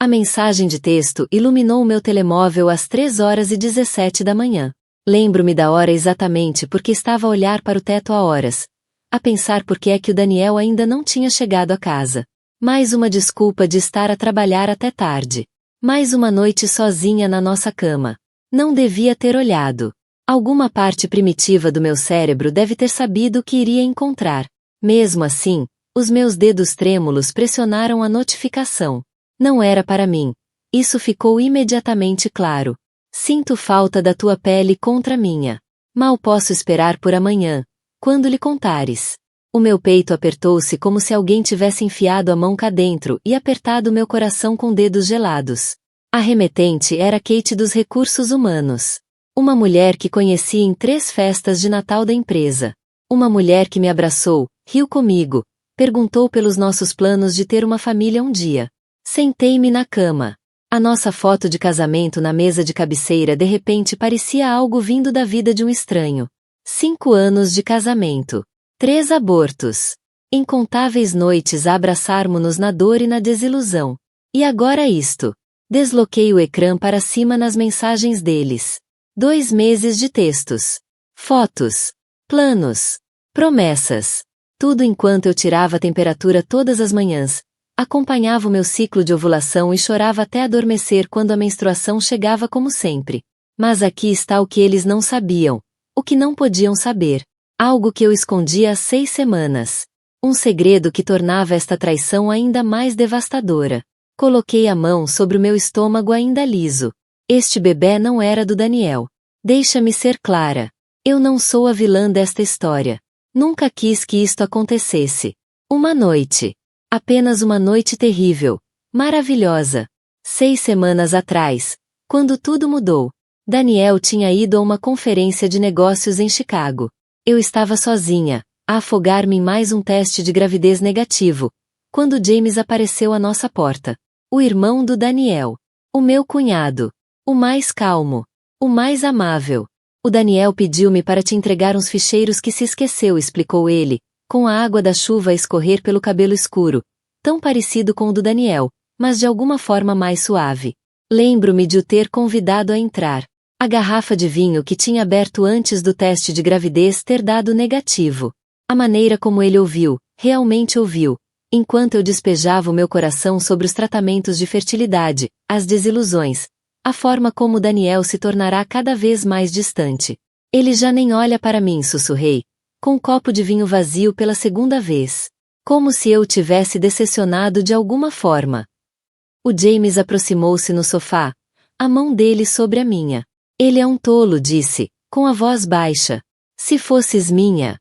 A mensagem de texto iluminou o meu telemóvel às 3h17 da manhã. Lembro-me da hora exatamente porque estava a olhar para o teto há horas, a pensar por que é que o Daniel ainda não tinha chegado a casa. Mais uma desculpa de estar a trabalhar até tarde. Mais uma noite sozinha na nossa cama. Não devia ter olhado. Alguma parte primitiva do meu cérebro deve ter sabido o que iria encontrar. Mesmo assim, os meus dedos trêmulos pressionaram a notificação. Não era para mim. Isso ficou imediatamente claro. Sinto falta da tua pele contra a minha. Mal posso esperar por amanhã, quando lhe contares. O meu peito apertou-se como se alguém tivesse enfiado a mão cá dentro e apertado meu coração com dedos gelados. A remetente era Kate dos Recursos Humanos. Uma mulher que conheci em 3 festas de Natal da empresa. Uma mulher que me abraçou, riu comigo, perguntou pelos nossos planos de ter uma família um dia. Sentei-me na cama. A nossa foto de casamento na mesa de cabeceira de repente parecia algo vindo da vida de um estranho. 5 anos de casamento. 3 abortos. Incontáveis noites a abraçarmos-nos na dor e na desilusão. E agora isto. Desloquei o ecrã para cima nas mensagens deles. 2 meses de textos. Fotos. Planos. Promessas. Tudo enquanto eu tirava a temperatura todas as manhãs, acompanhava o meu ciclo de ovulação e chorava até adormecer quando a menstruação chegava como sempre. Mas aqui está o que eles não sabiam, o que não podiam saber. Algo que eu escondia há 6 semanas. Um segredo que tornava esta traição ainda mais devastadora. Coloquei a mão sobre o meu estômago ainda liso. Este bebê não era do Daniel. Deixa-me ser clara. Eu não sou a vilã desta história. Nunca quis que isto acontecesse. Uma noite. Apenas uma noite terrível. Maravilhosa. 6 semanas atrás, quando tudo mudou. Daniel tinha ido a uma conferência de negócios em Chicago. Eu estava sozinha, a afogar-me em mais um teste de gravidez negativo, quando James apareceu à nossa porta. O irmão do Daniel. O meu cunhado. O mais calmo. O mais amável. O Daniel pediu-me para te entregar uns ficheiros que se esqueceu, explicou ele, com a água da chuva a escorrer pelo cabelo escuro, tão parecido com o do Daniel, mas de alguma forma mais suave. Lembro-me de o ter convidado a entrar. A garrafa de vinho que tinha aberto antes do teste de gravidez ter dado negativo. A maneira como ele ouviu, realmente ouviu, enquanto eu despejava o meu coração sobre os tratamentos de fertilidade, as desilusões, a forma como Daniel se tornará cada vez mais distante. Ele já nem olha para mim, sussurrei, com um copo de vinho vazio pela 2ª vez. Como se eu o tivesse decepcionado de alguma forma. O James aproximou-se no sofá, a mão dele sobre a minha. Ele é um tolo, disse, com a voz baixa. Se fosses minha.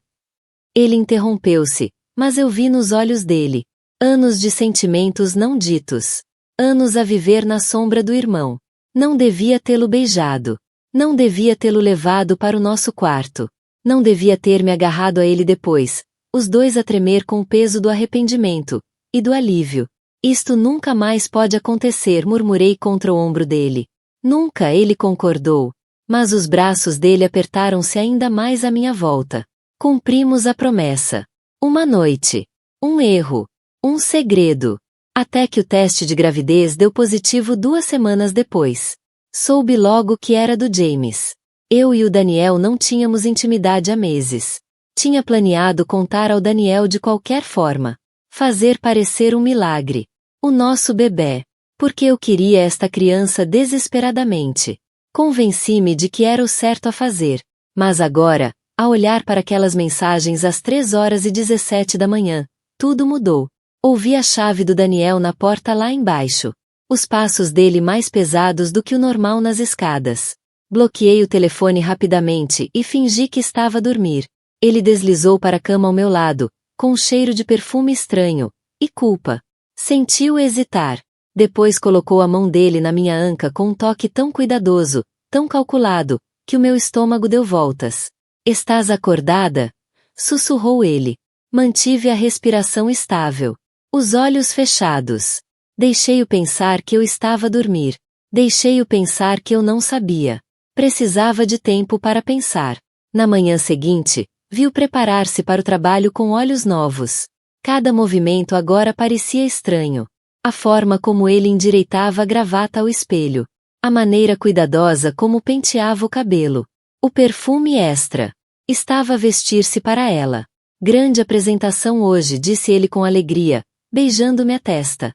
Ele interrompeu-se, mas eu vi nos olhos dele. Anos de sentimentos não ditos. Anos a viver na sombra do irmão. Não devia tê-lo beijado. Não devia tê-lo levado para o nosso quarto. Não devia ter me agarrado a ele depois, os dois a tremer com o peso do arrependimento e do alívio. Isto nunca mais pode acontecer, murmurei contra o ombro dele. Nunca, ele concordou. Mas os braços dele apertaram-se ainda mais à minha volta. Cumprimos a promessa. Uma noite. Um erro. Um segredo. Até que o teste de gravidez deu positivo 2 semanas depois. Soube logo que era do James. Eu e o Daniel não tínhamos intimidade há meses. Tinha planeado contar ao Daniel de qualquer forma. Fazer parecer um milagre. O nosso bebê. Porque eu queria esta criança desesperadamente. Convenci-me de que era o certo a fazer. Mas agora, a olhar para aquelas mensagens às 3h17 da manhã, tudo mudou. Ouvi a chave do Daniel na porta lá embaixo. Os passos dele mais pesados do que o normal nas escadas. Bloqueei o telefone rapidamente e fingi que estava a dormir. Ele deslizou para a cama ao meu lado, com um cheiro de perfume estranho, e culpa. Senti-o hesitar. Depois colocou a mão dele na minha anca com um toque tão cuidadoso, tão calculado, que o meu estômago deu voltas. Estás acordada? Sussurrou ele. Mantive a respiração estável. Os olhos fechados. Deixei-o pensar que eu estava a dormir. Deixei-o pensar que eu não sabia. Precisava de tempo para pensar. Na manhã seguinte, viu preparar-se para o trabalho com olhos novos. Cada movimento agora parecia estranho. A forma como ele endireitava a gravata ao espelho. A maneira cuidadosa como penteava o cabelo. O perfume extra. Estava a vestir-se para ela. Grande apresentação hoje, disse ele com alegria, beijando-me a testa.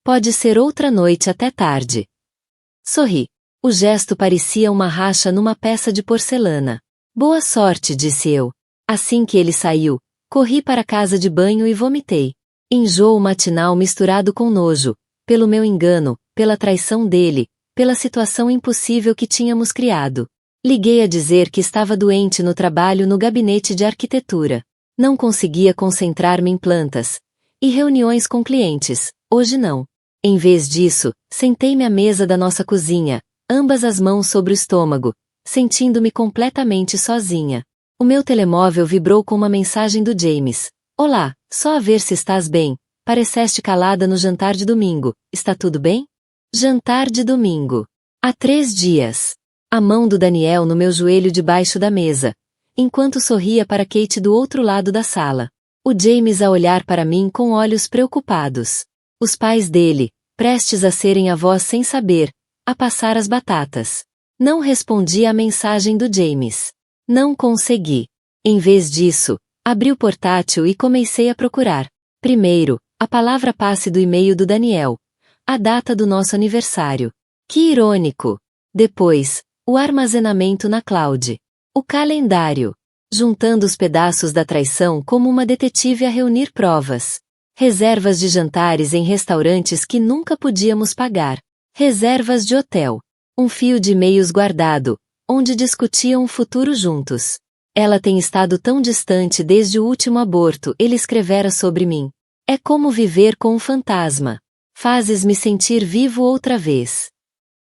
Pode ser outra noite até tarde. Sorri. O gesto parecia uma racha numa peça de porcelana. Boa sorte, disse eu. Assim que ele saiu, corri para a casa de banho e vomitei. Enjoo matinal misturado com nojo, pelo meu engano, pela traição dele, pela situação impossível que tínhamos criado. Liguei a dizer que estava doente no trabalho no gabinete de arquitetura. Não conseguia concentrar-me em plantas. E reuniões com clientes, hoje não. Em vez disso, sentei-me à mesa da nossa cozinha, ambas as mãos sobre o estômago, sentindo-me completamente sozinha. O meu telemóvel vibrou com uma mensagem do James. Olá, só a ver se estás bem. Pareceste calada no jantar de domingo. Está tudo bem? Jantar de domingo. Há 3 dias. A mão do Daniel no meu joelho debaixo da mesa, enquanto sorria para Kate do outro lado da sala. O James a olhar para mim com olhos preocupados. Os pais dele, prestes a serem avós sem saber, a passar as batatas. Não respondi à mensagem do James. Não consegui. Em vez disso, abri o portátil e comecei a procurar. Primeiro, a palavra passe do e-mail do Daniel. A data do nosso aniversário. Que irônico. Depois, o armazenamento na cloud. O calendário. Juntando os pedaços da traição como uma detetive a reunir provas. Reservas de jantares em restaurantes que nunca podíamos pagar. Reservas de hotel. Um fio de e-mails guardado, onde discutiam o futuro juntos. Ela tem estado tão distante desde o último aborto, ele escrevera sobre mim. É como viver com um fantasma. Fazes-me sentir vivo outra vez.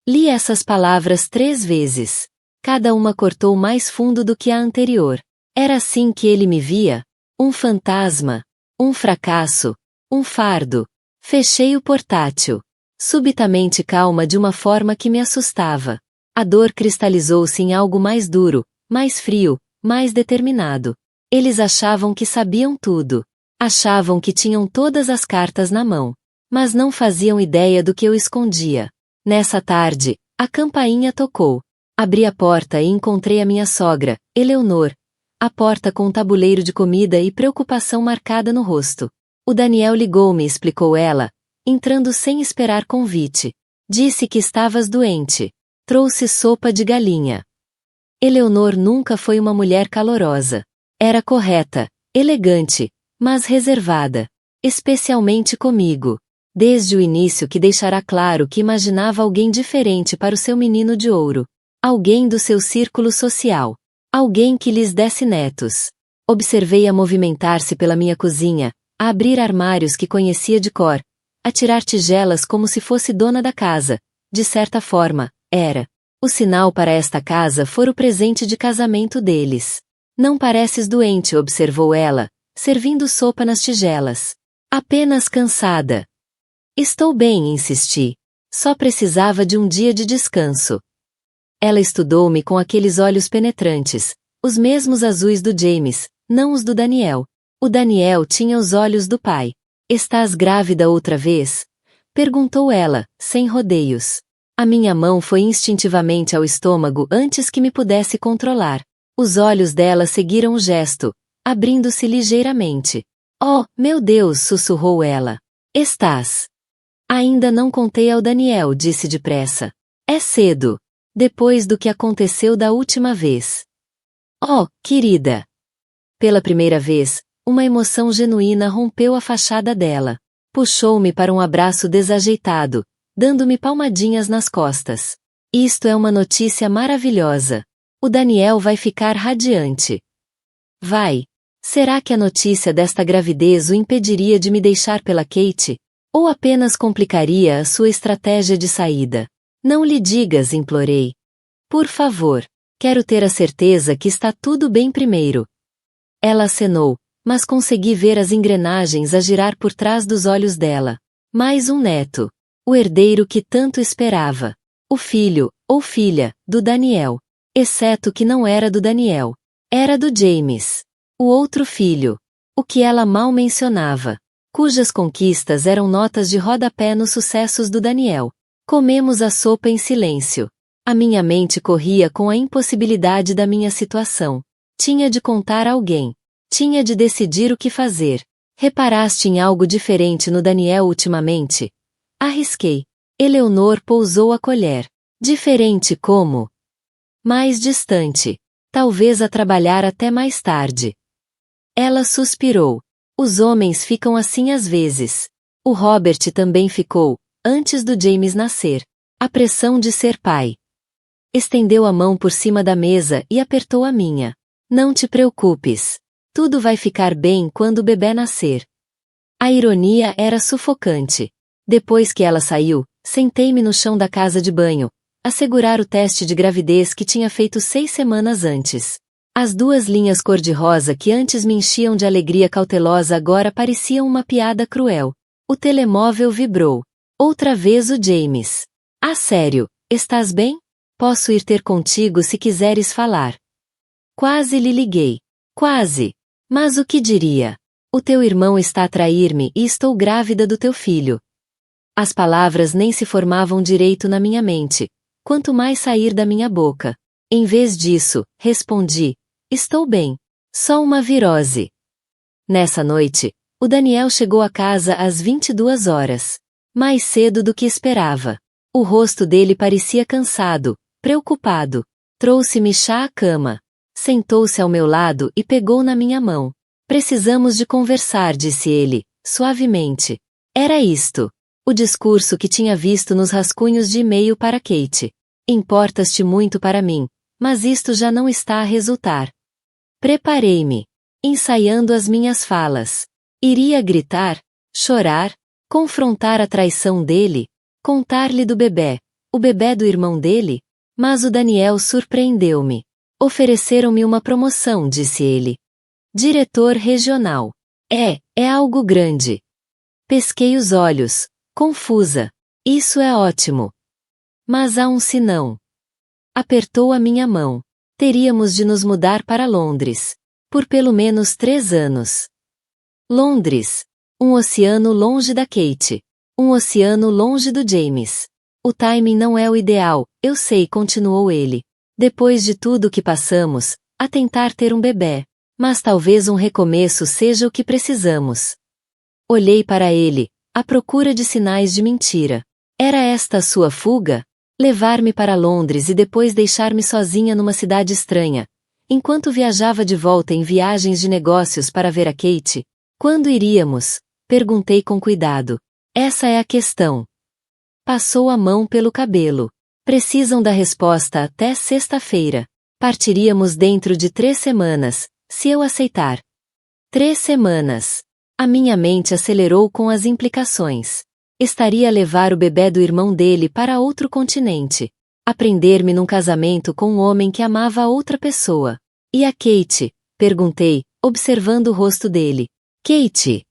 Li essas palavras 3 vezes. Cada uma cortou mais fundo do que a anterior. Era assim que ele me via? Um fantasma. Um fracasso. Um fardo. Fechei o portátil. Subitamente calma de uma forma que me assustava. A dor cristalizou-se em algo mais duro, mais frio, mais determinado. Eles achavam que sabiam tudo. Achavam que tinham todas as cartas na mão. Mas não faziam ideia do que eu escondia. Nessa tarde, a campainha tocou. Abri a porta e encontrei a minha sogra, Eleonor. A porta com um tabuleiro de comida e preocupação marcada no rosto. O Daniel ligou-me, explicou ela, entrando sem esperar convite. Disse que estavas doente. Trouxe sopa de galinha. Eleonor nunca foi uma mulher calorosa. Era correta, elegante, mas reservada. Especialmente comigo. Desde o início que deixará claro que imaginava alguém diferente para o seu menino de ouro. Alguém do seu círculo social. Alguém que lhes desse netos. Observei-a movimentar-se pela minha cozinha, a abrir armários que conhecia de cor, a tirar tigelas como se fosse dona da casa. De certa forma, era. O sinal para esta casa fora o presente de casamento deles. Não pareces doente, observou ela, servindo sopa nas tigelas. Apenas cansada. Estou bem, insisti. Só precisava de um dia de descanso. Ela estudou-me com aqueles olhos penetrantes, os mesmos azuis do James, não os do Daniel. O Daniel tinha os olhos do pai. Estás grávida outra vez? Perguntou ela, sem rodeios. A minha mão foi instintivamente ao estômago antes que me pudesse controlar. Os olhos dela seguiram o gesto, abrindo-se ligeiramente. Oh, meu Deus, sussurrou ela. Estás. Ainda não contei ao Daniel, disse depressa. É cedo. Depois do que aconteceu da última vez. Oh, querida. Pela primeira vez, uma emoção genuína rompeu a fachada dela. Puxou-me para um abraço desajeitado, dando-me palmadinhas nas costas. Isto é uma notícia maravilhosa. O Daniel vai ficar radiante. Vai. Será que a notícia desta gravidez o impediria de me deixar pela Kate? Ou apenas complicaria a sua estratégia de saída? Não lhe digas, implorei. Por favor. Quero ter a certeza que está tudo bem primeiro. Ela acenou, mas consegui ver as engrenagens a girar por trás dos olhos dela. Mais um neto. O herdeiro que tanto esperava. O filho, ou filha, do Daniel. Exceto que não era do Daniel. Era do James. O outro filho. O que ela mal mencionava. cujas conquistas eram notas de rodapé nos sucessos do Daniel. Comemos a sopa em silêncio. A minha mente corria com a impossibilidade da minha situação. Tinha de contar a alguém. Tinha de decidir o que fazer. Reparaste em algo diferente no Daniel ultimamente? Arrisquei. Eleonor pousou a colher. Diferente como? Mais distante. Talvez a trabalhar até mais tarde. Ela suspirou. Os homens ficam assim às vezes. O Robert também ficou, antes do James nascer. A pressão de ser pai. Estendeu a mão por cima da mesa e apertou a minha. Não te preocupes. Tudo vai ficar bem quando o bebê nascer. A ironia era sufocante. Depois que ela saiu, sentei-me no chão da casa de banho, a segurar o teste de gravidez que tinha feito 6 semanas antes. As 2 linhas cor-de-rosa que antes me enchiam de alegria cautelosa agora pareciam uma piada cruel. O telemóvel vibrou. Outra vez o James. Ah, sério, estás bem? Posso ir ter contigo se quiseres falar. Quase lhe liguei. Quase. Mas o que diria? O teu irmão está a trair-me e estou grávida do teu filho. As palavras nem se formavam direito na minha mente, quanto mais sair da minha boca. Em vez disso, respondi: estou bem. Só uma virose. Nessa noite, o Daniel chegou a casa às 22 horas. Mais cedo do que esperava. O rosto dele parecia cansado, preocupado. Trouxe-me chá à cama. Sentou-se ao meu lado e pegou na minha mão. Precisamos de conversar, disse ele, suavemente. Era isto. O discurso que tinha visto nos rascunhos de e-mail para Kate. Importas-te muito para mim, mas isto já não está a resultar. Preparei-me. Ensaiando as minhas falas. Iria gritar, chorar, confrontar a traição dele, contar-lhe do bebê, o bebê do irmão dele? Mas o Daniel surpreendeu-me. Ofereceram-me uma promoção, disse ele. Diretor regional. É algo grande. Pesquei os olhos, confusa. Isso é ótimo. Mas há um senão. Apertou a minha mão. Teríamos de nos mudar para Londres. Por pelo menos 3 anos. Londres. Um oceano longe da Kate. Um oceano longe do James. O timing não é o ideal, eu sei, continuou ele. Depois de tudo o que passamos, a tentar ter um bebê. Mas talvez um recomeço seja o que precisamos. Olhei para ele, à procura de sinais de mentira. Era esta a sua fuga? Levar-me para Londres e depois deixar-me sozinha numa cidade estranha, enquanto viajava de volta em viagens de negócios para ver a Kate? Quando iríamos? Perguntei com cuidado. Essa é a questão. Passou a mão pelo cabelo. Precisam da resposta até sexta-feira. Partiríamos dentro de 3 semanas, se eu aceitar. 3 semanas. A minha mente acelerou com as implicações. Estaria a levar o bebê do irmão dele para outro continente. A prender-me num casamento com um homem que amava a outra pessoa. E a Kate? Perguntei, observando o rosto dele. Kate.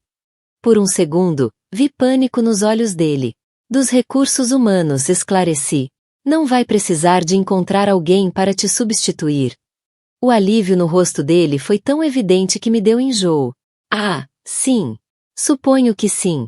Por um segundo, vi pânico nos olhos dele. Dos recursos humanos, esclareci. Não vai precisar de encontrar alguém para te substituir. O alívio no rosto dele foi tão evidente que me deu enjoo. Ah, sim. Suponho que sim.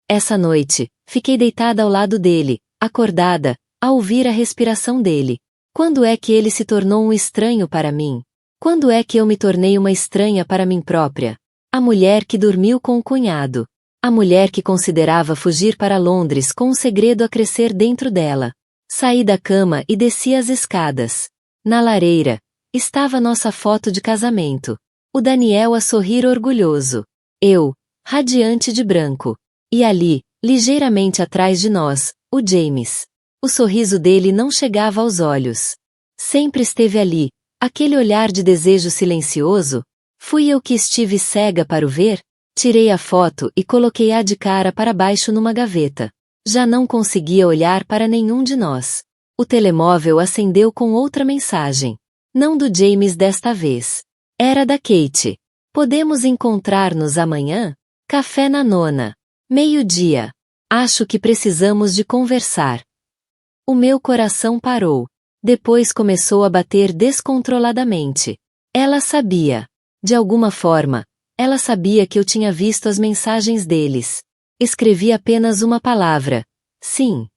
Essa noite, fiquei deitada ao lado dele, acordada, a ouvir a respiração dele. Quando é que ele se tornou um estranho para mim? Quando é que eu me tornei uma estranha para mim própria? A mulher que dormiu com o cunhado. A mulher que considerava fugir para Londres com um segredo a crescer dentro dela. Saí da cama e desci as escadas. Na lareira, estava nossa foto de casamento. O Daniel a sorrir orgulhoso. Eu, radiante de branco. E ali, ligeiramente atrás de nós, o James. O sorriso dele não chegava aos olhos. Sempre esteve ali, aquele olhar de desejo silencioso. Fui eu que estive cega para o ver? Tirei a foto e coloquei-a de cara para baixo numa gaveta. Já não conseguia olhar para nenhum de nós. O telemóvel acendeu com outra mensagem. Não do James desta vez. Era da Kate. Podemos encontrar-nos amanhã? Café na nona. 12h. Acho que precisamos de conversar. O meu coração parou. Depois começou a bater descontroladamente. Ela sabia. De alguma forma, Ela sabia que eu tinha visto as mensagens deles. Escrevi apenas uma palavra: sim.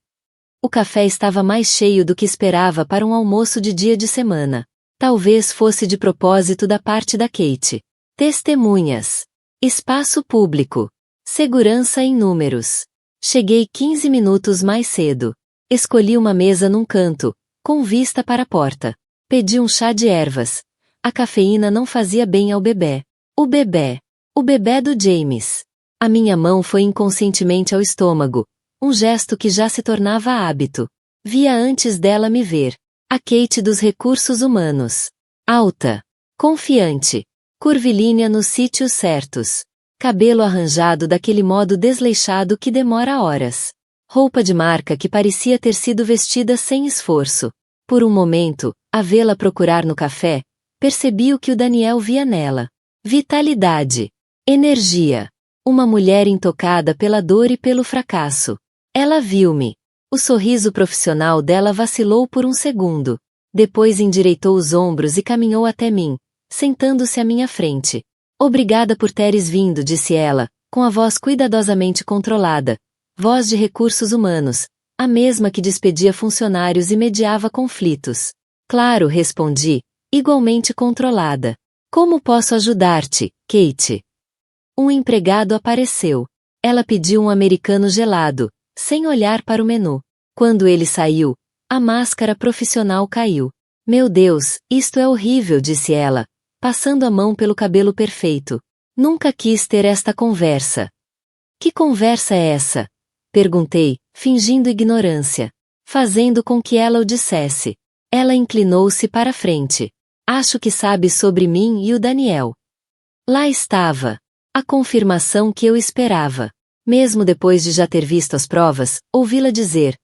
O café estava mais cheio do que esperava para um almoço de dia de semana. Talvez fosse de propósito da parte da Kate. Testemunhas. Espaço público. Segurança em números. Cheguei 15 minutos mais cedo. Escolhi uma mesa num canto, com vista para a porta. Pedi um chá de ervas. A cafeína não fazia bem ao bebê. O bebê do James. A minha mão foi inconscientemente ao estômago, um gesto que já se tornava hábito. Via antes dela me ver. A Kate dos recursos humanos. Alta. Confiante. Curvilínea nos sítios certos. Cabelo arranjado daquele modo desleixado que demora horas. Roupa de marca que parecia ter sido vestida sem esforço. Por um momento, a vê-la procurar no café, percebi o que o Daniel via nela. Vitalidade. Energia. Uma mulher intocada pela dor e pelo fracasso. Ela viu-me. O sorriso profissional dela vacilou por um segundo. Depois endireitou os ombros e caminhou até mim, sentando-se à minha frente. Obrigada por teres vindo, disse ela, com a voz cuidadosamente controlada. Voz de recursos humanos, a mesma que despedia funcionários e mediava conflitos. Claro, respondi, igualmente controlada. Como posso ajudar-te, Kate? Um empregado apareceu. Ela pediu um americano gelado, sem olhar para o menu. Quando ele saiu, a máscara profissional caiu. Meu Deus, isto é horrível, disse ela, passando a mão pelo cabelo perfeito. Nunca quis ter esta conversa. Que conversa é essa? Perguntei, fingindo ignorância. Fazendo com que ela o dissesse. Ela inclinou-se para a frente. Acho que sabe sobre mim e o Daniel. Lá estava. A confirmação que eu esperava. Mesmo depois de já ter visto as provas, ouvi-la dizer.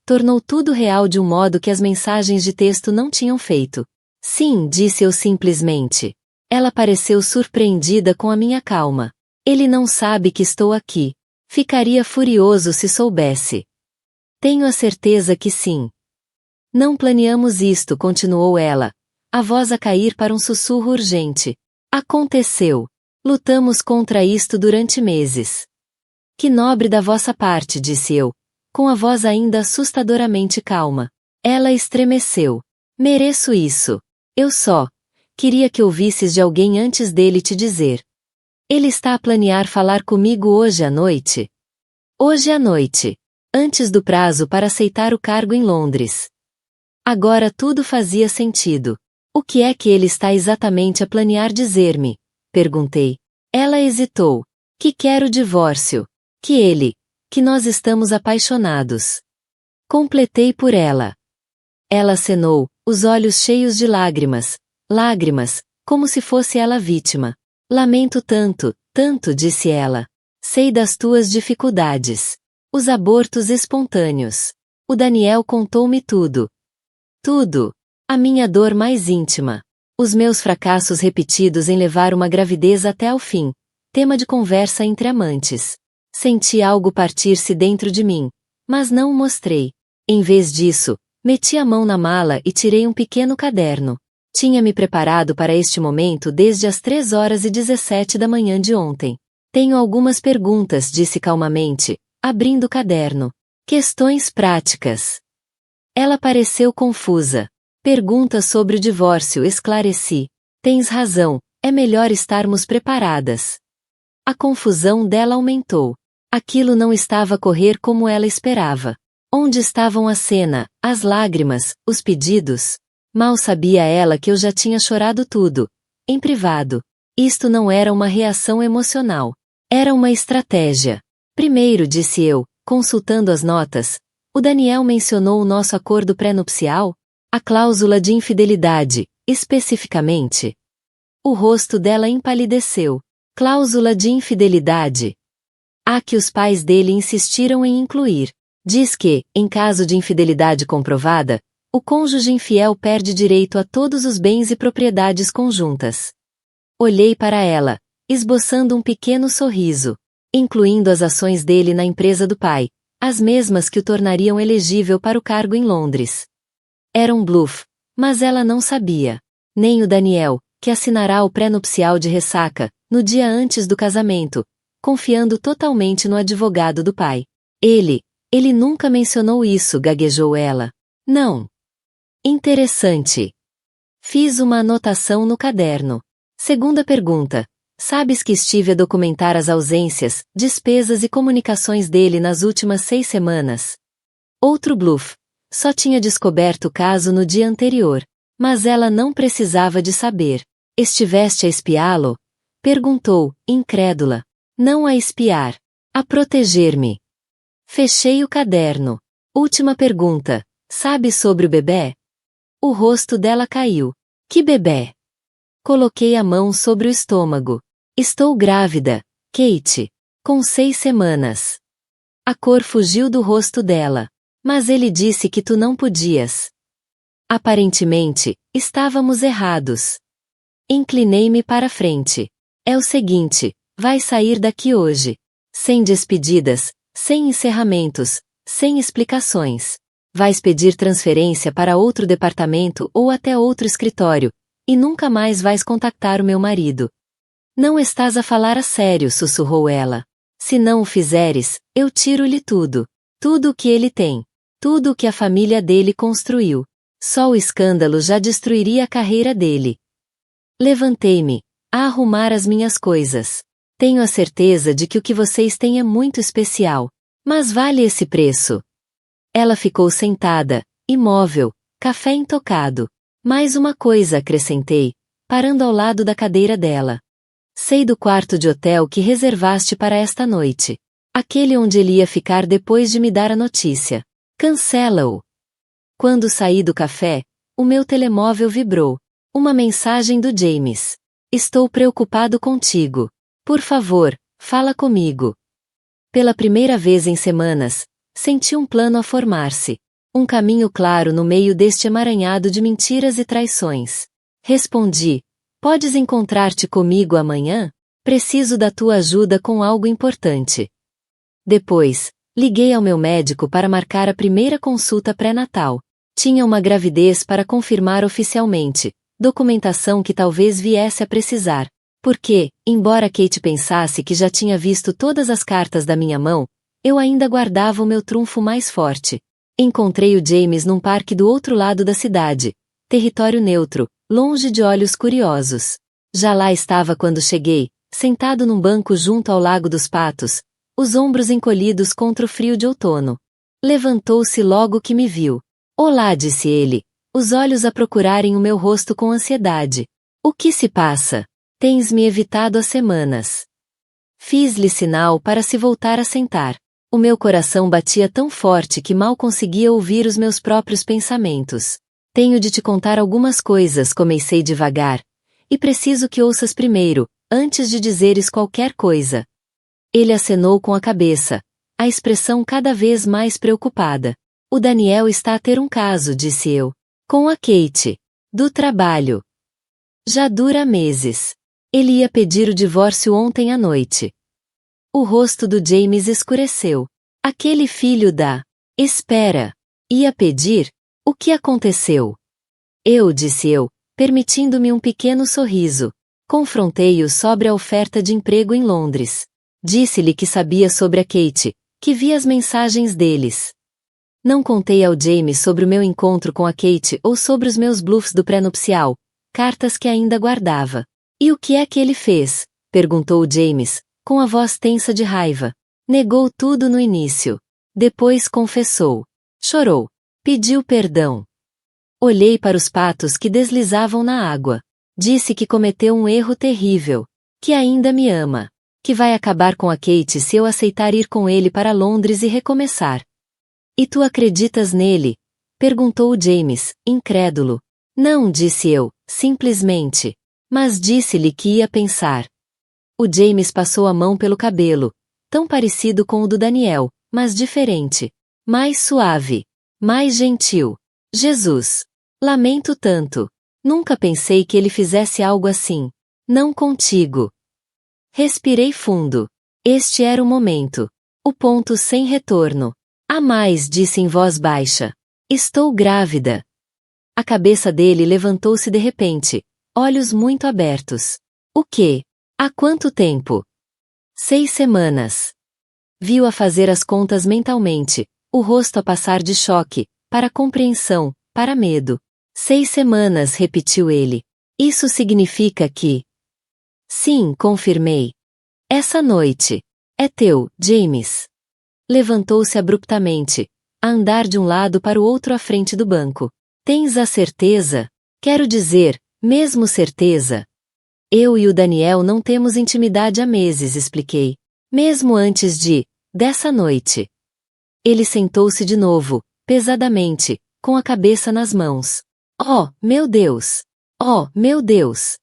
Tornou tudo real de um modo que as mensagens de texto não tinham feito. Sim, disse eu simplesmente. Ela pareceu surpreendida com a minha calma. Ele não sabe que estou aqui. Ficaria furioso se soubesse. Tenho a certeza que sim. Não planeamos isto, continuou ela, a voz a cair para um sussurro urgente. Aconteceu. Lutamos contra isto durante meses. Que nobre da vossa parte, disse eu, com a voz ainda assustadoramente calma. Ela estremeceu. Mereço isso. Eu só queria que ouvisses de alguém antes dele te dizer. Ele está a planear falar comigo hoje à noite. Hoje à noite. Antes do prazo para aceitar o cargo em Londres. Agora tudo fazia sentido. O que é que ele está exatamente a planear dizer-me? Perguntei. Ela hesitou. Que quer o divórcio. Que nós estamos apaixonados. Completei por ela. Ela acenou, os olhos cheios de lágrimas, como se fosse ela a vítima. Lamento tanto, disse ela. Sei das tuas dificuldades. Os abortos espontâneos. O Daniel contou-me tudo. Tudo. A minha dor mais íntima. Os meus fracassos repetidos em levar uma gravidez até ao fim. Tema de conversa entre amantes. Senti algo partir-se dentro de mim, mas não o mostrei. Em vez disso, meti a mão na mala e tirei um pequeno caderno. Tinha me preparado para este momento desde as 3h17 da manhã de ontem. Tenho algumas perguntas, disse calmamente, abrindo o caderno. Questões práticas. Ela pareceu confusa. Perguntas sobre o divórcio, esclareci. Tens razão, é melhor estarmos preparadas. A confusão dela aumentou. Aquilo não estava a correr como ela esperava. Onde estavam a cena, as lágrimas, os pedidos? Mal sabia ela que eu já tinha chorado tudo. Em privado. Isto não era uma reação emocional. Era uma estratégia. Primeiro, disse eu, consultando as notas, o Daniel mencionou o nosso acordo pré-nupcial? A cláusula de infidelidade, especificamente. O rosto dela empalideceu. Cláusula de infidelidade. A que os pais dele insistiram em incluir. Diz que, em caso de infidelidade comprovada, o cônjuge infiel perde direito a todos os bens e propriedades conjuntas. Olhei para ela, esboçando um pequeno sorriso, incluindo as ações dele na empresa do pai, as mesmas que o tornariam elegível para o cargo em Londres. Era um bluff, mas ela não sabia. Nem o Daniel, que assinará o pré-nupcial de ressaca, no dia antes do casamento, confiando totalmente no advogado do pai. Ele nunca mencionou isso, gaguejou ela. Não. Interessante. Fiz uma anotação no caderno. Segunda pergunta. Sabes que estive a documentar as ausências, despesas e comunicações dele nas últimas 6 semanas? Outro bluff. Só tinha descoberto o caso no dia anterior. Mas ela não precisava de saber. Estiveste a espiá-lo? Perguntou, incrédula. Não a espiar. A proteger-me. Fechei o caderno. Última pergunta. Sabe sobre o bebê? O rosto dela caiu. Que bebê? Coloquei a mão sobre o estômago. Estou grávida, Kate. Com 6 semanas. A cor fugiu do rosto dela. Mas ele disse que tu não podias. Aparentemente, estávamos errados. Inclinei-me para frente. É o seguinte, vai sair daqui hoje. Sem despedidas, sem encerramentos, sem explicações. Vais pedir transferência para outro departamento ou até outro escritório, e nunca mais vais contactar o meu marido. Não estás a falar a sério, sussurrou ela. Se não o fizeres, eu tiro-lhe tudo. Tudo o que ele tem. Tudo o que a família dele construiu. Só o escândalo já destruiria a carreira dele. Levantei-me, a arrumar as minhas coisas. Tenho a certeza de que o que vocês têm é muito especial. Mas vale esse preço. Ela ficou sentada, imóvel, café intocado. Mais uma coisa, acrescentei, parando ao lado da cadeira dela. Sei do quarto de hotel que reservaste para esta noite. Aquele onde ele ia ficar depois de me dar a notícia. Cancela-o. Quando saí do café, o meu telemóvel vibrou. Uma mensagem do James. Estou preocupado contigo. Por favor, fala comigo. Pela primeira vez em semanas, senti um plano a formar-se. Um caminho claro no meio deste emaranhado de mentiras e traições. Respondi. Podes encontrar-te comigo amanhã? Preciso da tua ajuda com algo importante. Depois, liguei ao meu médico para marcar a primeira consulta pré-natal. Tinha uma gravidez para confirmar oficialmente, documentação que talvez viesse a precisar. Porque, embora Kate pensasse que já tinha visto todas as cartas da minha mão, eu ainda guardava o meu trunfo mais forte. Encontrei o James num parque do outro lado da cidade, território neutro, longe de olhos curiosos. Já lá estava quando cheguei, sentado num banco junto ao Lago dos Patos, os ombros encolhidos contra o frio de outono. Levantou-se logo que me viu. Olá, disse ele, os olhos a procurarem o meu rosto com ansiedade. O que se passa? Tens me evitado há semanas. Fiz-lhe sinal para se voltar a sentar. O meu coração batia tão forte que mal conseguia ouvir os meus próprios pensamentos. Tenho de te contar algumas coisas, comecei devagar. E preciso que ouças primeiro, antes de dizeres qualquer coisa. Ele acenou com a cabeça, a expressão cada vez mais preocupada. O Daniel está a ter um caso, disse eu. Com a Kate. Do trabalho. Já dura meses. Ele ia pedir o divórcio ontem à noite. O rosto do James escureceu. Aquele filho da... Espera. Ia pedir? O que aconteceu? Disse eu, permitindo-me um pequeno sorriso. Confrontei-o sobre a oferta de emprego em Londres. Disse-lhe que sabia sobre a Kate, que via as mensagens deles. Não contei ao James sobre o meu encontro com a Kate ou sobre os meus bluffs do pré-nupcial, cartas que ainda guardava. E o que é que ele fez? Perguntou o James, com a voz tensa de raiva. Negou tudo no início. Depois confessou. Chorou. Pediu perdão. Olhei para os patos que deslizavam na água. Disse que cometeu um erro terrível. Que ainda me ama. Que vai acabar com a Kate se eu aceitar ir com ele para Londres e recomeçar. E tu acreditas nele? Perguntou o James, incrédulo. Não, disse eu, simplesmente. Mas disse-lhe que ia pensar. O James passou a mão pelo cabelo, tão parecido com o do Daniel, mas diferente. Mais suave. Mais gentil. Jesus. Lamento tanto. Nunca pensei que ele fizesse algo assim. Não contigo. Respirei fundo. Este era o momento. O ponto sem retorno. Há mais, disse em voz baixa. Estou grávida. A cabeça dele levantou-se de repente, olhos muito abertos. O quê? Há quanto tempo? 6 semanas. Viu-a fazer as contas mentalmente, o rosto a passar de choque, para compreensão, para medo. 6 semanas, repetiu ele. Isso significa que... Sim, confirmei. Essa noite. É teu, James. Levantou-se abruptamente, a andar de um lado para o outro à frente do banco. Tens a certeza? Quero dizer, mesmo certeza? Eu e o Daniel não temos intimidade há meses, expliquei. Mesmo antes dessa noite. Ele sentou-se de novo, pesadamente, com a cabeça nas mãos. Oh, meu Deus! Oh, meu Deus!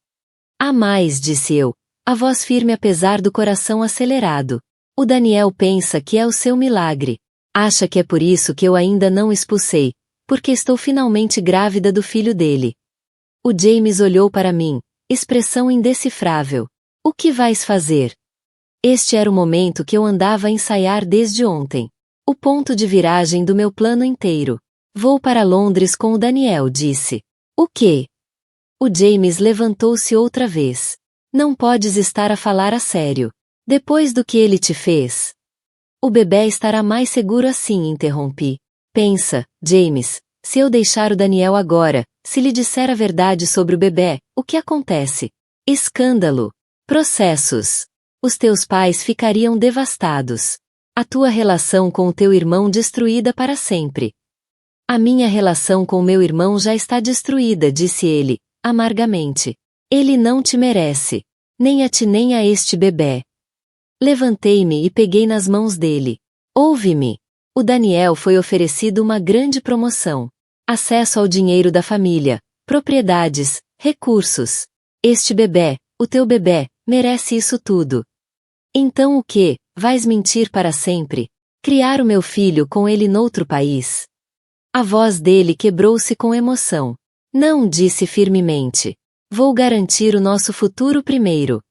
Há mais, disse eu, a voz firme apesar do coração acelerado. O Daniel pensa que é o seu milagre. Acha que é por isso que eu ainda não expulsei, porque estou finalmente grávida do filho dele. O James olhou para mim, expressão indecifrável. O que vais fazer? Este era o momento que eu andava a ensaiar desde ontem. O ponto de viragem do meu plano inteiro. Vou para Londres com o Daniel, disse. O quê? O James levantou-se outra vez. Não podes estar a falar a sério. Depois do que ele te fez. O bebê estará mais seguro assim, interrompi. Pensa, James, se eu deixar o Daniel agora, se lhe disser a verdade sobre o bebê, o que acontece? Escândalo. Processos. Os teus pais ficariam devastados. A tua relação com o teu irmão destruída para sempre. A minha relação com meu irmão já está destruída, disse ele, amargamente. Ele não te merece. Nem a ti nem a este bebê. Levantei-me e peguei nas mãos dele. Ouve-me. O Daniel foi oferecido uma grande promoção. Acesso ao dinheiro da família, propriedades, recursos. Este bebê, o teu bebê, merece isso tudo. Então o que? Vais mentir para sempre? Criar o meu filho com ele noutro país? A voz dele quebrou-se com emoção. Não, disse firmemente. Vou garantir o nosso futuro primeiro.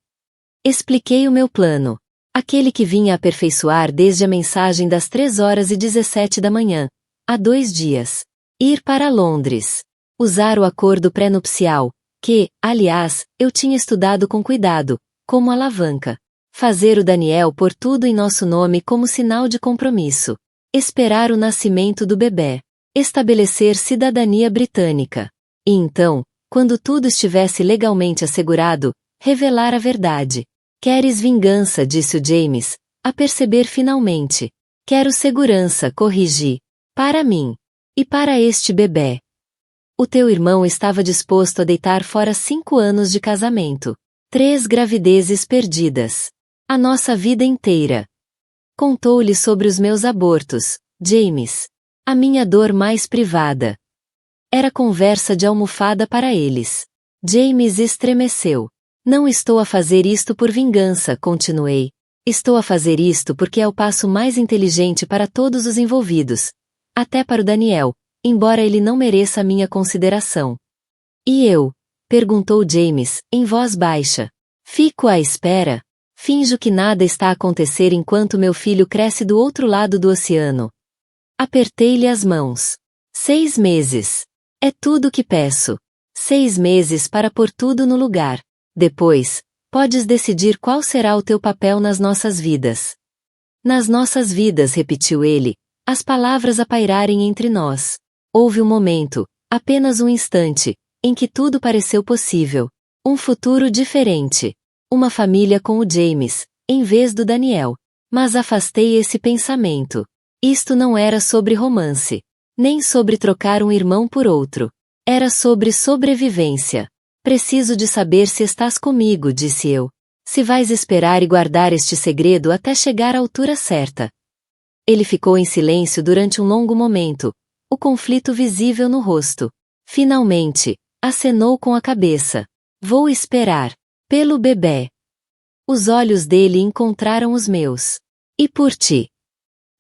Expliquei o meu plano. Aquele que vinha aperfeiçoar desde a mensagem das 3h17 da manhã, há 2 dias. Ir para Londres. Usar o acordo pré-nupcial, que, aliás, eu tinha estudado com cuidado, como alavanca. Fazer o Daniel pôr tudo em nosso nome como sinal de compromisso. Esperar o nascimento do bebê. Estabelecer cidadania britânica. E então, quando tudo estivesse legalmente assegurado, revelar a verdade. Queres vingança, disse o James, a perceber finalmente. Quero segurança, corrigi. Para mim. E para este bebê. O teu irmão estava disposto a deitar fora 5 anos de casamento. 3 gravidezes perdidas. A nossa vida inteira. Contou-lhe sobre os meus abortos, James. A minha dor mais privada. Era conversa de almofada para eles. James estremeceu. Não estou a fazer isto por vingança, continuei. Estou a fazer isto porque é o passo mais inteligente para todos os envolvidos. Até para o Daniel, embora ele não mereça a minha consideração. E eu? Perguntou James, em voz baixa. Fico à espera. Finjo que nada está a acontecer enquanto meu filho cresce do outro lado do oceano. Apertei-lhe as mãos. 6 meses. É tudo o que peço. 6 meses para pôr tudo no lugar. Depois, podes decidir qual será o teu papel nas nossas vidas. Nas nossas vidas, repetiu ele, as palavras a pairarem entre nós. Houve um momento, apenas um instante, em que tudo pareceu possível. Um futuro diferente. Uma família com o James, em vez do Daniel. Mas afastei esse pensamento. Isto não era sobre romance. Nem sobre trocar um irmão por outro. Era sobre sobrevivência. Preciso de saber se estás comigo, disse eu. Se vais esperar e guardar este segredo até chegar à altura certa. Ele ficou em silêncio durante um longo momento, o conflito visível no rosto. Finalmente, acenou com a cabeça. Vou esperar. Pelo bebê. Os olhos dele encontraram os meus. E por ti?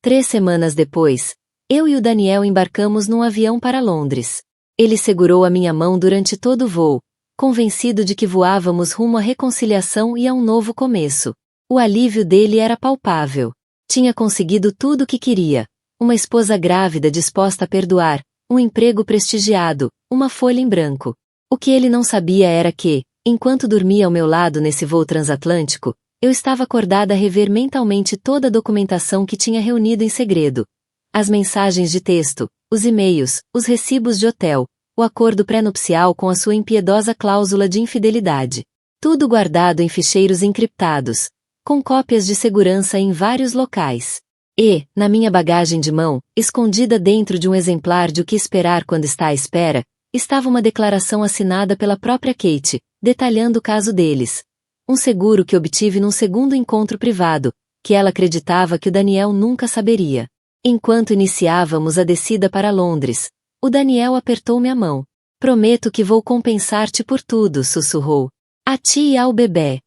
3 semanas depois, eu e o Daniel embarcamos num avião para Londres. Ele segurou a minha mão durante todo o voo, convencido de que voávamos rumo à reconciliação e a um novo começo. O alívio dele era palpável. Tinha conseguido tudo o que queria. Uma esposa grávida disposta a perdoar, um emprego prestigiado, uma folha em branco. O que ele não sabia era que, Enquanto dormia ao meu lado nesse voo transatlântico, eu estava acordada a rever mentalmente toda a documentação que tinha reunido em segredo. As mensagens de texto, os e-mails, os recibos de hotel, o acordo pré-nupcial com a sua impiedosa cláusula de infidelidade. Tudo guardado em ficheiros encriptados, com cópias de segurança em vários locais. E, na minha bagagem de mão, escondida dentro de um exemplar de O que Esperar Quando Está à Espera, estava uma declaração assinada pela própria Kate, detalhando o caso deles. Um seguro que obtive num segundo encontro privado, que ela acreditava que o Daniel nunca saberia. Enquanto iniciávamos a descida para Londres, o Daniel apertou-me a mão. Prometo que vou compensar-te por tudo, sussurrou. A ti e ao bebê.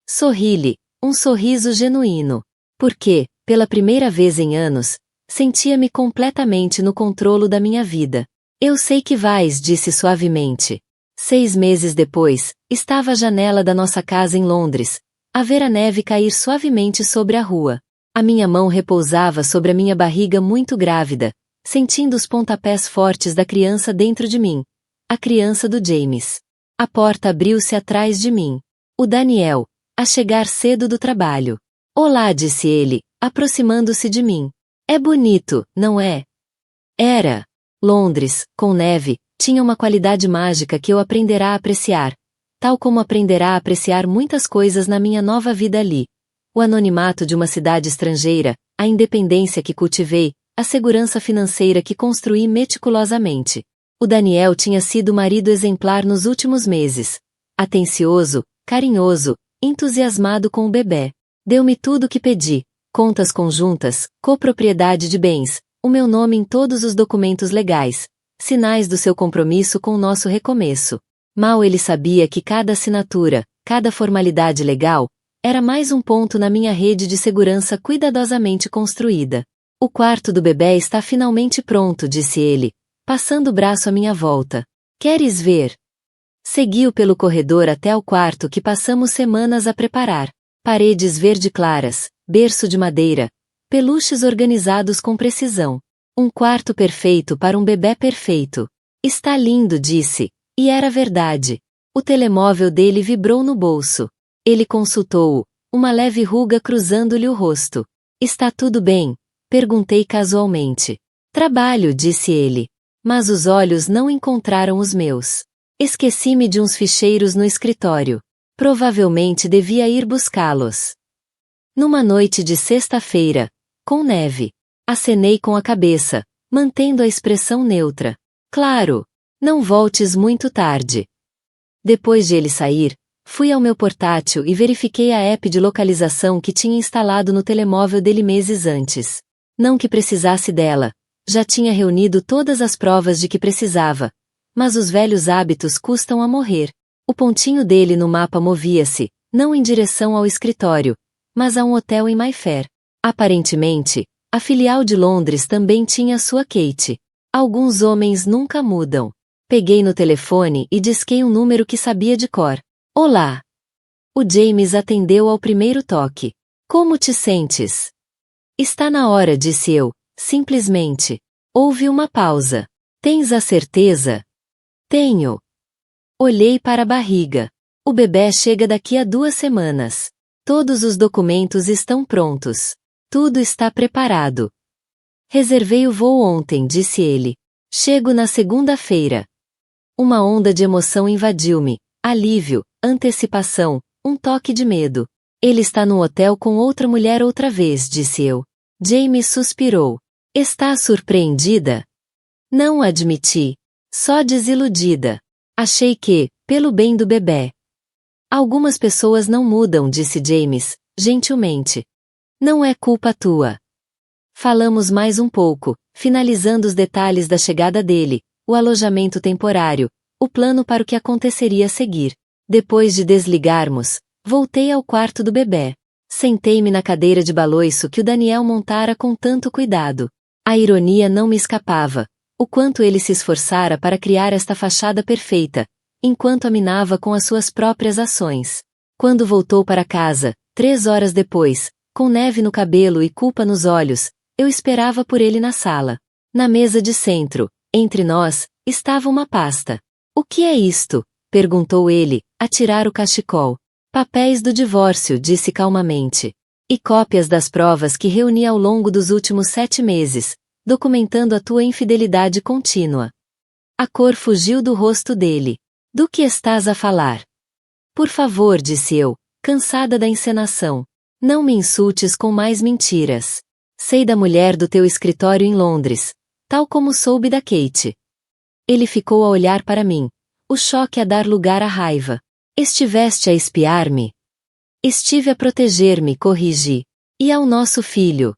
Sorri-lhe, um sorriso genuíno. Porque, pela primeira vez em anos, sentia-me completamente no controlo da minha vida. Eu sei que vais, disse suavemente. 6 meses depois, estava à janela da nossa casa em Londres, a ver a neve cair suavemente sobre a rua. A minha mão repousava sobre a minha barriga muito grávida, sentindo os pontapés fortes da criança dentro de mim. A criança do James. A porta abriu-se atrás de mim. O Daniel, a chegar cedo do trabalho. Olá, disse ele, aproximando-se de mim. É bonito, não é? Era. Londres, com neve, tinha uma qualidade mágica que eu aprenderá a apreciar, tal como aprenderá a apreciar muitas coisas na minha nova vida ali. O anonimato de uma cidade estrangeira, a independência que cultivei, a segurança financeira que construí meticulosamente. O Daniel tinha sido o marido exemplar nos últimos meses. Atencioso, carinhoso, entusiasmado com o bebê. Deu-me tudo o que pedi, contas conjuntas, copropriedade de bens, o meu nome em todos os documentos legais, sinais do seu compromisso com o nosso recomeço. Mal ele sabia que cada assinatura, cada formalidade legal, era mais um ponto na minha rede de segurança cuidadosamente construída. O quarto do bebê está finalmente pronto, disse ele, passando o braço à minha volta. Queres ver? Segui-o pelo corredor até ao quarto que passamos semanas a preparar. Paredes verde claras, berço de madeira, peluches organizados com precisão. Um quarto perfeito para um bebê perfeito. Está lindo, disse. E era verdade. O telemóvel dele vibrou no bolso. Ele consultou-o, uma leve ruga cruzando-lhe o rosto. Está tudo bem? Perguntei casualmente. Trabalho, disse ele. Mas os olhos não encontraram os meus. Esqueci-me de uns ficheiros no escritório. Provavelmente devia ir buscá-los. Numa noite de sexta-feira, com neve, acenei com a cabeça, mantendo a expressão neutra. Claro, não voltes muito tarde. Depois de ele sair, fui ao meu portátil e verifiquei a app de localização que tinha instalado no telemóvel dele meses antes. Não que precisasse dela, já tinha reunido todas as provas de que precisava, mas os velhos hábitos custam a morrer. O pontinho dele no mapa movia-se, não em direção ao escritório, mas a um hotel em Mayfair. Aparentemente, a filial de Londres também tinha sua Kate. Alguns homens nunca mudam. Peguei no telefone e disquei um número que sabia de cor. Olá! O James atendeu ao primeiro toque. Como te sentes? Está na hora, disse eu, simplesmente. Houve uma pausa. Tens a certeza? Tenho. Olhei para a barriga. O bebê chega daqui a 2 semanas. Todos os documentos estão prontos. Tudo está preparado. Reservei o voo ontem, disse ele. Chego na segunda-feira. Uma onda de emoção invadiu-me. Alívio, antecipação, um toque de medo. Ele está no hotel com outra mulher outra vez, disse eu. James suspirou. Está surpreendida? Não admiti. Só desiludida. Achei que, pelo bem do bebê. Algumas pessoas não mudam, disse James, gentilmente. Não é culpa tua. Falamos mais um pouco, finalizando os detalhes da chegada dele, o alojamento temporário, o plano para o que aconteceria a seguir. Depois de desligarmos, voltei ao quarto do bebê. Sentei-me na cadeira de baloiço que o Daniel montara com tanto cuidado. A ironia não me escapava. O quanto ele se esforçara para criar esta fachada perfeita, enquanto a minava com as suas próprias ações. Quando voltou para casa, 3 horas depois, com neve no cabelo e culpa nos olhos, eu esperava por ele na sala. Na mesa de centro, entre nós, estava uma pasta. O que é isto? Perguntou ele, a tirar o cachecol. Papéis do divórcio, disse calmamente. E cópias das provas que reuni ao longo dos últimos 7 meses, documentando a tua infidelidade contínua. A cor fugiu do rosto dele. Do que estás a falar? Por favor, disse eu, cansada da encenação. Não me insultes com mais mentiras. Sei da mulher do teu escritório em Londres, tal como soube da Kate. Ele ficou a olhar para mim, o choque a dar lugar à raiva. Estiveste a espiar-me? Estive a proteger-me, corrigi. E ao nosso filho?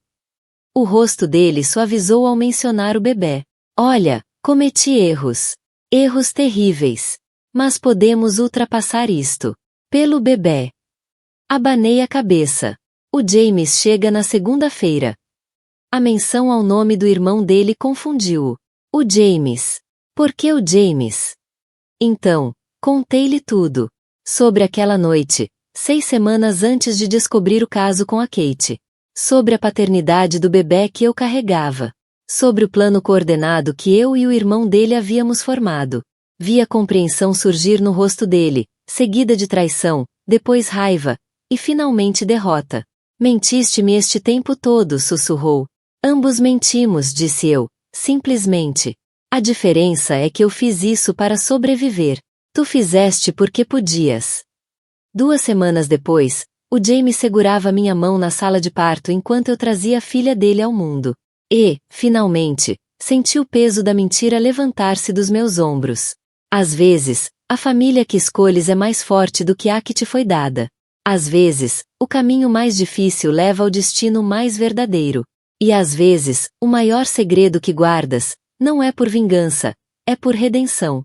O rosto dele suavizou ao mencionar o bebê. Olha, cometi erros. Erros terríveis. Mas podemos ultrapassar isto. Pelo bebê. Abanei a cabeça. O James chega na segunda-feira. A menção ao nome do irmão dele confundiu-o. O James. Por que o James? Então, contei-lhe tudo. Sobre aquela noite, 6 semanas antes de descobrir o caso com a Kate. Sobre a paternidade do bebê que eu carregava. Sobre o plano coordenado que eu e o irmão dele havíamos formado. Vi a compreensão surgir no rosto dele, seguida de traição, depois raiva, e finalmente derrota. Mentiste-me este tempo todo, sussurrou. Ambos mentimos, disse eu, simplesmente. A diferença é que eu fiz isso para sobreviver. Tu fizeste porque podias. 2 semanas depois, o James segurava minha mão na sala de parto enquanto eu trazia a filha dele ao mundo. E, finalmente, senti o peso da mentira levantar-se dos meus ombros. Às vezes, a família que escolhes é mais forte do que a que te foi dada. Às vezes, o caminho mais difícil leva ao destino mais verdadeiro. E às vezes, o maior segredo que guardas, não é por vingança, é por redenção.